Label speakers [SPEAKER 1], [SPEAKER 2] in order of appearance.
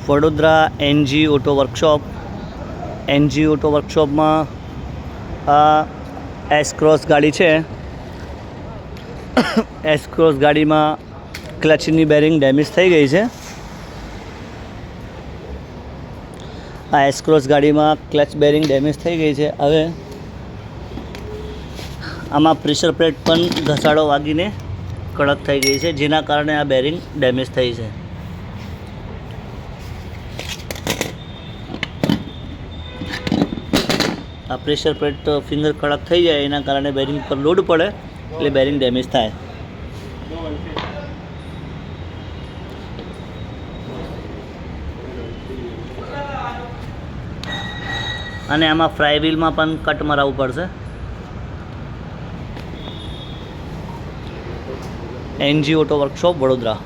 [SPEAKER 1] Vadodara NG auto workshop. NG auto વર્કશોપમાં આ S cross ગાડી છે. એસ ક્રોસ ગાડીમાં ક્લચની બેરિંગ ડેમેજ થઈ ગઈ છે. આ એસ ક્રોસ ગાડીમાં ક્લચ બેરિંગ ડેમેજ થઈ ગઈ છે. હવે આમાં પ્રેશર પ્લેટ પણ ઘસાડો વાગીને કડક થઈ ગઈ છે, જેના કારણે આ બેરિંગ ડેમેજ થઈ છે. આ પ્રેશર પ્લેટ ફિંગર કડક થઈ જાય એના કારણે બેરિંગ પર લોડ પડે એટલે બેરિંગ ડેમેજ થાય. અને આમાં ફ્રાય વ્હીલમાં પણ કટ મરાવવું પડશે. NG auto workshop Vadodara.